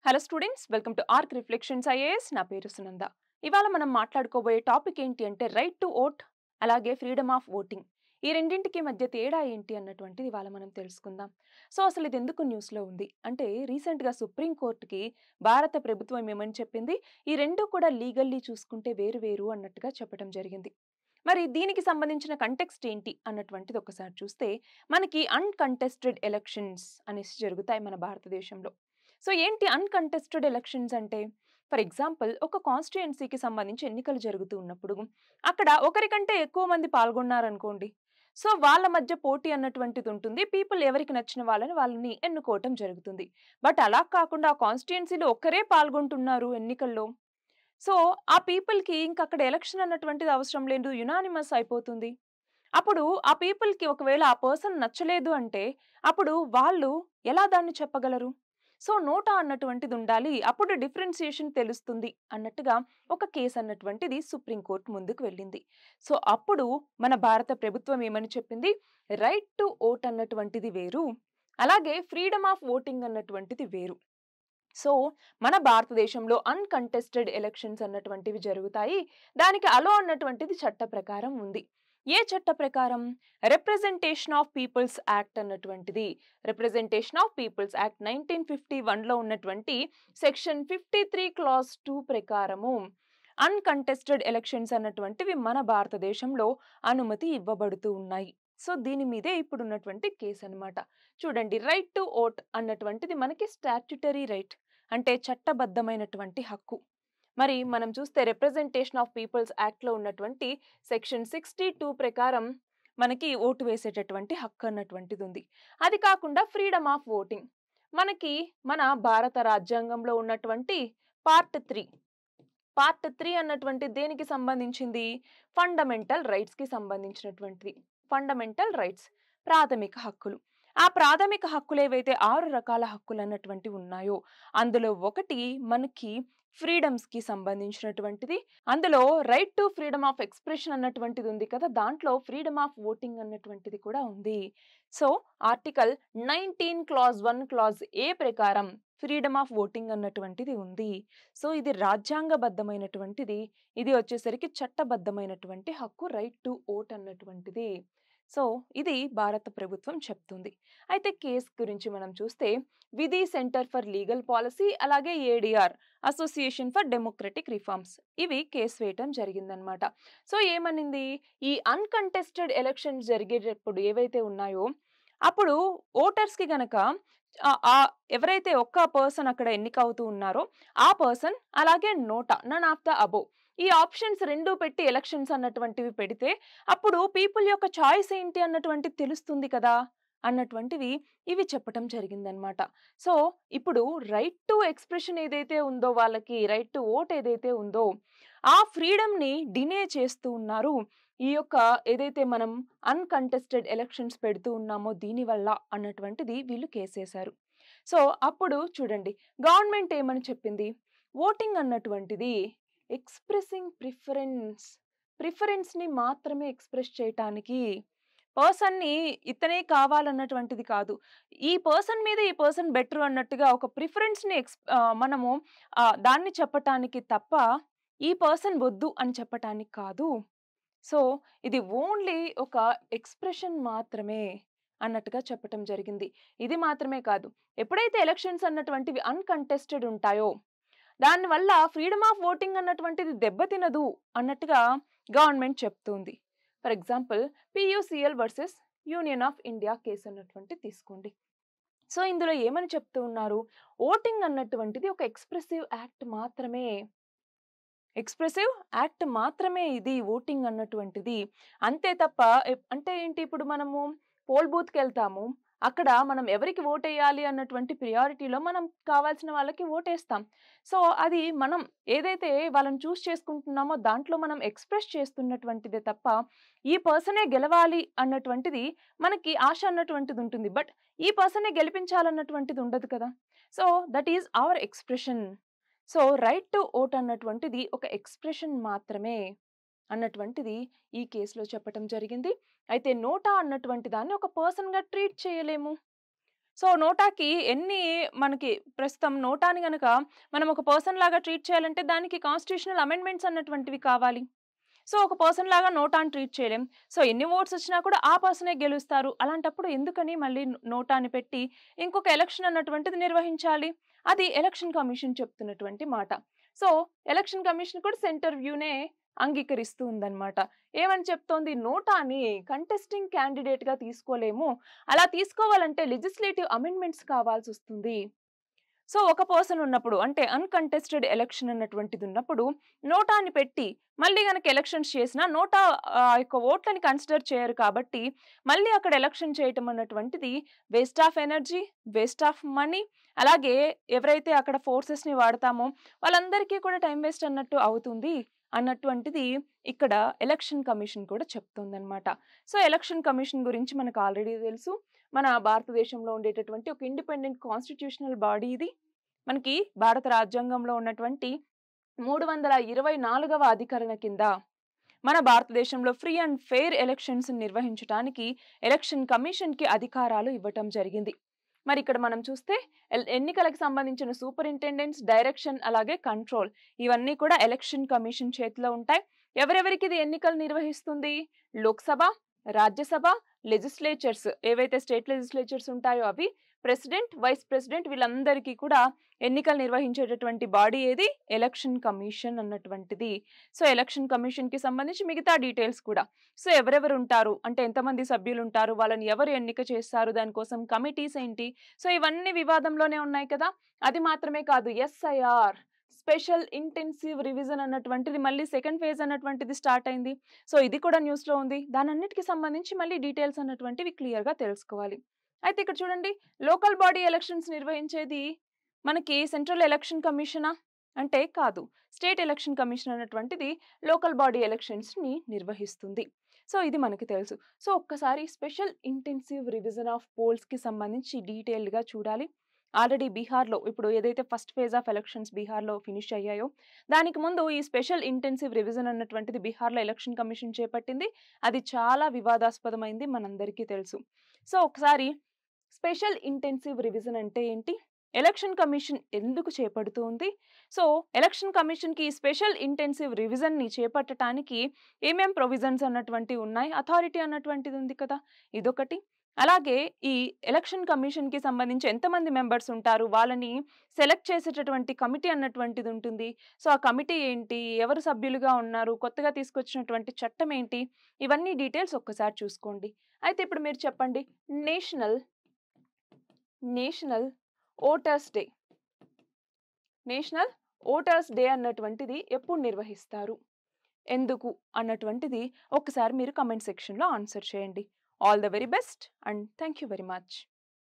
Hello students, welcome to arc reflections IAS. నా పేరు సునంద. ఇవాళ మనం మాట్లాడుకోబోయే టాపిక్ ఏంటి అంటే రైట్ టు ఓట్ అలాగే ఫ్రీడమ్ ఆఫ్ ఓటింగ్. ఈ రెండింటికి మధ్య తేడా ఏంటి అన్నటువంటిది ఇవాళ మనం తెలుసుకుందాం. సో అసలు ఇది ఎందుకు న్యూస్లో ఉంది అంటే రీసెంట్గా సుప్రీంకోర్టుకి భారత ప్రభుత్వం ఏమని చెప్పింది, ఈ రెండు కూడా లీగల్లీ చూసుకుంటే వేరు వేరు అన్నట్టుగా చెప్పడం జరిగింది. మరి దీనికి సంబంధించిన కంటెక్స్ట్ ఏంటి అన్నటువంటిది ఒకసారి చూస్తే మనకి అన్కంటెస్టెడ్ ఎలక్షన్స్ అనేసి జరుగుతాయి మన భారతదేశంలో. సో ఏంటి అన్కంటెస్టెడ్ ఎలక్షన్స్ అంటే? ఫర్ ఎగ్జాంపుల్ ఒక కాన్స్టిట్యుయెన్సీకి సంబంధించి ఎన్నికలు జరుగుతూ ఉన్నప్పుడు అక్కడ ఒకరికంటే ఎక్కువ మంది పాల్గొన్నారనుకోండి. సో వాళ్ళ మధ్య పోటీ అన్నటువంటిది ఉంటుంది. పీపుల్ ఎవరికి నచ్చిన వాళ్ళని ఎన్నుకోవటం జరుగుతుంది. బట్ అలా కాకుండా ఆ కాన్స్టిట్యుయెన్సీలో ఒక్కరే పాల్గొంటున్నారు ఎన్నికల్లో. సో ఆ పీపుల్‌కి ఇంకక్కడ ఎలక్షన్ అన్నటువంటిది అవసరం లేదు. యునానిమస్ అయిపోతుంది. అప్పుడు ఆ పీపుల్‌కి ఒకవేళ ఆ పర్సన్ నచ్చలేదు అంటే, అప్పుడు వాళ్ళు ఎలా దాన్ని చెప్పగలరు? సో, నోటా అన్నటువంటిది ఉండాలి. అప్పుడు డిఫరెన్షియేషన్ తెలుస్తుంది అన్నట్టుగా ఒక కేస్ అన్నటువంటిది సుప్రీం కోర్ట్ ముందుకు వెళ్ళింది. సో, అప్పుడు మన భారత ప్రభుత్వం ఏమని చెప్పింది? రైట్ టు ఓట్ అన్నటువంటిది వేరు. అలాగే ఫ్రీడమ్ ఆఫ్ ఓటింగ్ అన్నటువంటిది వేరు. సో, మన భారతదేశంలో అన్‌కంటెస్టెడ్ ఎలక్షన్స్ అన్నటువంటివి జరుగుతాయి. దానికి అలో అన్నటువంటిది చట్ట ప్రకారం ఉంది. ఏ చట్ట ప్రకారం? రిప్రజెంటేషన్ ఆఫ్ పీపుల్స్ యాక్ట్ అన్నటువంటిది. రిప్రజెంటేషన్ ఆఫ్ పీపుల్స్ యాక్ట్ 1951లో ఉన్నటువంటి సెక్షన్ 53 క్లాజ్ 2 ప్రకారము అన్‌కంటెస్టెడ్ ఎలక్షన్స్ అన్నటువంటివి మన భారతదేశంలో అనుమతి ఇవ్వబడుతూ ఉన్నాయి. సో, దీని మీదే ఇప్పుడున్నటువంటి కేస్ అన్నమాట. చూడండి, రైట్ టు ఓట్ అన్నటువంటిది మనకి స్టాట్యుటరీ రైట్. అంటే చట్టబద్ధమైనటువంటి హక్కు. మరి మనం చూస్తే రిప్రజెంటేషన్ ఆఫ్ పీపుల్స్ యాక్ట్‌లో ఉన్నటువంటి సెక్షన్ 62 ప్రకారం మనకి ఓటు వేసేటటువంటి హక్కు అన్నటువంటిది ఉంది. అది కాకుండా ఫ్రీడమ్ ఆఫ్ ఓటింగ్. మనకి మన భారత రాజ్యాంగంలో ఉన్నటువంటి పార్ట్ 3. పార్ట్ 3 అన్నటువంటిది దేనికి సంబంధించింది? ఫండమెంటల్ రైట్స్‌కి సంబంధించినటువంటిది. ఫండమెంటల్ రైట్స్ ప్రాథమిక హక్కులు. ఆ ప్రాథమిక హక్కులు ఏవైతే 6 రకాల హక్కులు అన్నటువంటివి ఉన్నాయో, అందులో ఒకటి మనకి ఫ్రీడమ్స్‌కి సంబంధించినటువంటిది. అందులో right to freedom of expression అన్నటువంటిది ఉంది కదా! దాంట్లో ఫ్రీడమ్ ఆఫ్ ఓటింగ్ అన్నటువంటిది కూడా ఉంది. సో, ఆర్టికల్ 19 క్లాజ్ 1 క్లాజ్ ఏ ప్రకారం ఫ్రీడమ్ ఆఫ్ ఓటింగ్ అన్నటువంటిది ఉంది. సో, ఇది రాజ్యాంగబద్ధమైనటువంటిది. ఇది వచ్చేసరికి చట్టబద్ధమైనటువంటి హక్కు రైట్ టు ఓట్ అన్నటువంటిది. సో, ఇది భారత ప్రభుత్వం చెప్తుంది. అయితే కేస్ గురించి మనం చూస్తే విధి సెంటర్ ఫర్ లీగల్ పాలసీ అలాగే ADR association for democratic reforms ఇవి కేసు వేయటం జరిగిందనమాట. సో, ఏమనింది? ఈ అన్‌కంటెస్టెడ్ ఎలక్షన్స్ జరిగేటప్పుడు ఏవైతే ఉన్నాయో అప్పుడు ఓటర్స్‌కి గనక ఎవరైతే ఒక్క పర్సన్ అక్కడ ఎన్నికవుతూ ఉన్నారో ఆ పర్సన్ అలాగే నోటా నన్ ఆఫ్ ద అబోవ్ ఈ ఆప్షన్స్ 2 పెట్టి ఎలక్షన్స్ అన్నటువంటివి పెడితే అప్పుడు పీపుల్ యొక్క చాయిస్ ఏంటి అన్నటువంటిది తెలుస్తుంది కదా! అన్నటువంటివి ఇవి చెప్పటం జరిగిందనమాట. సో, ఇప్పుడు రైట్ టు ఎక్స్‌ప్రెషన్ ఏదైతే ఉందో వాళ్ళకి రైట్ టు ఓట్ ఏదైతే ఉందో ఆ ఫ్రీడమ్‌ని డినే చేస్తూ ఉన్నారు. ఈ యొక్క ఏదైతే మనం అన్‌కంటెస్టెడ్ ఎలక్షన్స్ పెడుతూ ఉన్నామో దీనివల్ల అన్నటువంటిది వీళ్ళు కేసేశారు. సో, అప్పుడు చూడండి, గవర్నమెంట్ ఏమని చెప్పింది? ఓటింగ్ అన్నటువంటిది ఎక్స్‌ప్రెసింగ్ ప్రిఫరెన్స్‌ని మాత్రమే ఎక్స్‌ప్రెస్ చేయటానికి. పర్సన్‌ని ఇతనే కావాలన్నటువంటిది కాదు. ఈ పర్సన్ మీద ఈ పర్సన్ బెటర్ అన్నట్టుగా ఒక మనము దాన్ని చెప్పటానికి తప్ప, ఈ పర్సన్ వద్దు అని చెప్పటానికి కాదు. సో, ఇది ఓన్లీ ఒక ఎక్స్‌ప్రెషన్ మాత్రమే అన్నట్టుగా చెప్పటం జరిగింది. ఇది మాత్రమే కాదు. ఎప్పుడైతే ఎలక్షన్స్ అన్నటువంటివి అన్‌కంటెస్టెడ్ ఉంటాయో, దానివల్ల ఫ్రీడమ్ ఆఫ్ ఓటింగ్ అన్నటువంటిది దెబ్బతినదు అన్నట్టుగా గవర్నమెంట్ చెప్తుంది. For example PUCL versus Union of India case అన్నటువంటిది తీసుకోండి. సో, ఇందులో ఏమని చెప్తూ ఉన్నారు? ఓటింగ్ అన్నటువంటిది ఒక ఎక్స్‌ప్రెసివ్ యాక్ట్ మాత్రమే ఇది ఓటింగ్ అన్నటువంటిది. అంతే తప్ప అంటే ఏంటి, ఇప్పుడు మనము పోల్ బూత్‌కెళ్తాము. అక్కడ మనం ఎవరికి ఓటేయాలి అన్నటువంటి ప్రియారిటీలో మనం కావాల్సిన వాళ్ళకి ఓటేస్తాం. సో, అది మనం ఏదైతే వాళ్ళని చూజ్ చేసుకుంటున్నామో దాంట్లో మనం ఎక్స్‌ప్రెస్ చేస్తున్నటువంటిదే తప్ప, ఈ పర్సనే గెలవాలి అన్నటువంటిది మనకి ఆశ అన్నటువంటిది ఉంటుంది. బట్ ఈ పర్సనే గెలిపించాలన్నటువంటిది ఉండదు కదా! So, that is our expression. So, right to vote అన్నటువంటిది ఒక ఎక్స్‌ప్రెషన్ మాత్రమే అన్నటువంటిది ఈ కేస్‌లో చెప్పటం జరిగింది. అయితే నోటా అన్నటువంటి దాన్ని ఒక పర్సన్‌గా ట్రీట్ చేయలేము. సో, నోటాకి ఎన్ని మనకి ప్రస్తుతం నోటాని గనక మనం ఒక పర్సన్ లాగా ట్రీట్ చేయాలంటే దానికి కాన్స్టిట్యూషనల్ అమెండ్మెంట్స్ అన్నటువంటివి కావాలి. సో, ఒక పర్సన్ లాగా నోటాని ట్రీట్ చేయలేం. సో, ఎన్ని ఓట్స్ వచ్చినా కూడా ఆ పర్సనే గెలుస్తారు. అలాంటప్పుడు ఎందుకని మళ్ళీ నోటాని పెట్టి ఇంకొక ఎలక్షన్ అన్నటువంటిది నిర్వహించాలి? అది ఎలక్షన్ కమిషన్ చెప్తున్నటువంటి మాట. సో, ఎలక్షన్ కమిషన్ కూడా సెంటర్ వ్యూనే అంగీకరిస్తూ ఉందన్నమాట. ఏమని చెప్తోంది? నోటాని కంటెస్టింగ్ క్యాండిడేట్‌గా తీసుకోలేము. అలా తీసుకోవాలంటే లెజిస్లేటివ్ అమెండ్మెంట్స్ కావాల్సొస్తుంది. సో, ఒక పర్సన్ ఉన్నప్పుడు అంటే అన్‌కంటెస్టెడ్ ఎలక్షన్ అన్నటువంటిది ఉన్నప్పుడు నోటాని పెట్టి మళ్ళీ గనక ఎలక్షన్స్ చేసినా నోటా యొక్క ఓట్లని కన్సిడర్ చేయరు కాబట్టి మళ్ళీ అక్కడ ఎలక్షన్ చేయటం అన్నటువంటిది waste of energy, waste of money, అలాగే ఎవరైతే అక్కడ ఫోర్సెస్‌ని వాడతామో వాళ్ళందరికీ కూడా టైం వేస్ట్ అన్నట్టు అవుతుంది అన్నటువంటిది ఇక్కడ ఎలక్షన్ కమిషన్ కూడా చెప్తుందన్నమాట. సో, ఎలక్షన్ కమిషన్ గురించి మనకు ఆల్రెడీ తెలుసు. మన భారతదేశంలో ఉండేటటువంటి ఒక ఇండిపెండెంట్ కాన్స్టిట్యూషనల్ బాడీ ఇది. మనకి భారత రాజ్యాంగంలో ఉన్నటువంటి 324వ అధికరణ కింద మన భారతదేశంలో ఫ్రీ అండ్ ఫెయిర్ ఎలక్షన్స్ నిర్వహించడానికి ఎలక్షన్ కమిషన్‌కి అధికారాలు ఇవ్వటం జరిగింది. మరి ఇక్కడ మనం చూస్తే ఎన్నికలకు సంబంధించిన సూపరింటెండెంట్స్, డైరెక్షన్ అలాగే కంట్రోల్ ఇవన్నీ కూడా ఎలక్షన్ కమిషన్ చేతిలో ఉంటాయి. ఎవరెవరికి ఇది ఎన్నికలు నిర్వహిస్తుంది? లోక్‌సభ, రాజ్యసభ, లెజిస్లేచర్స్ ఏవైతే స్టేట్ లెజిస్లేచర్స్ ఉంటాయో అవి, ప్రెసిడెంట్, వైస్ ప్రెసిడెంట్ వీళ్ళందరికీ కూడా ఎన్నికలు నిర్వహించేటటువంటి బాడీ ఏది? ఎలక్షన్ కమిషన్ అన్నటువంటిది. సో, ఎలక్షన్ కమిషన్‌కి సంబంధించి మిగతా డీటెయిల్స్ కూడా. సో, ఎవరెవరు ఉంటారు? అంటే ఎంతమంది సభ్యులు ఉంటారు? వాళ్ళని ఎవరు ఎన్నిక చేస్తారు? దానికోసం కమిటీస్ ఏంటి? సో, ఇవన్నీ వివాదంలోనే ఉన్నాయి కదా! అది మాత్రమే కాదు ఎస్ఐఆర్ స్పెషల్ ఇంటెన్సివ్ రివిజన్ అన్నటువంటిది మళ్ళీ సెకండ్ ఫేజ్ అన్నటువంటిది స్టార్ట్ అయింది. సో, ఇది కూడా న్యూస్‌లో ఉంది. దానన్నిటికి సంబంధించి మళ్ళీ డీటెయిల్స్ అన్నటువంటివి క్లియర్‌గా తెలుసుకోవాలి. అయితే ఇక్కడ చూడండి, లోకల్ బాడీ ఎలక్షన్స్ నిర్వహించేది మనకి సెంట్రల్ ఎలక్షన్ కమిషనా? అంటే కాదు. స్టేట్ ఎలక్షన్ కమిషన్ అన్నటువంటిది లోకల్ బాడీ ఎలక్షన్స్‌ని నిర్వహిస్తుంది. సో, ఇది మనకి తెలుసు. సో, ఒక్కసారి స్పెషల్ ఇంటెన్సివ్ రివిజన్ ఆఫ్ పోల్స్‌కి సంబంధించి డీటెయిల్డ్‌గా చూడాలి. ఆల్రెడీ బీహార్‌లో ఇప్పుడు ఏదైతే ఫస్ట్ ఫేజ్ ఆఫ్ ఎలక్షన్స్ బీహార్‌లో ఫినిష్ అయ్యాయో, దానికి ముందు ఈ స్పెషల్ ఇంటెన్సివ్ రివిజన్ అన్నటువంటిది బీహార్‌లో ఎలక్షన్ కమిషన్ చేపట్టింది. అది చాలా వివాదాస్పదమైంది మనందరికీ తెలుసు. సో, ఒకసారి స్పెషల్ ఇంటెన్సివ్ రివిజన్ అంటే ఏంటి? ఎలక్షన్ కమిషన్ ఎందుకు చేపడుతుంది? సో, ఎలక్షన్ కమిషన్‌కి ఈ స్పెషల్ ఇంటెన్సివ్ రివిజన్‌ని చేపట్టటానికి ఏమేం ప్రొవిజన్స్ అన్నటువంటివి ఉన్నాయి? అథారిటీ అన్నటువంటిది ఉంది కదా! ఇదొకటి. అలాగే ఈ ఎలక్షన్ కమిషన్‌కి సంబంధించి ఎంతమంది మెంబర్స్ ఉంటారు? వాళ్ళని సెలెక్ట్ చేసేటటువంటి కమిటీ అన్నటువంటిది ఉంటుంది. సో, ఆ కమిటీ ఏంటి? ఎవరు సభ్యులుగా ఉన్నారు? కొత్తగా తీసుకొచ్చినటువంటి చట్టం ఏంటి? ఇవన్నీ డీటెయిల్స్ ఒక్కసారి చూసుకోండి. అయితే ఇప్పుడు మీరు చెప్పండి. National national voters day. National voters day అన్నటువంటిది ఎప్పుడు నిర్వహిస్తారు? ఎందుకు? అన్నటువంటిది ఒక్కసారి మీరు కామెంట్ సెక్షన్‌లో ఆన్సర్ చేయండి. All the very best and thank you very much.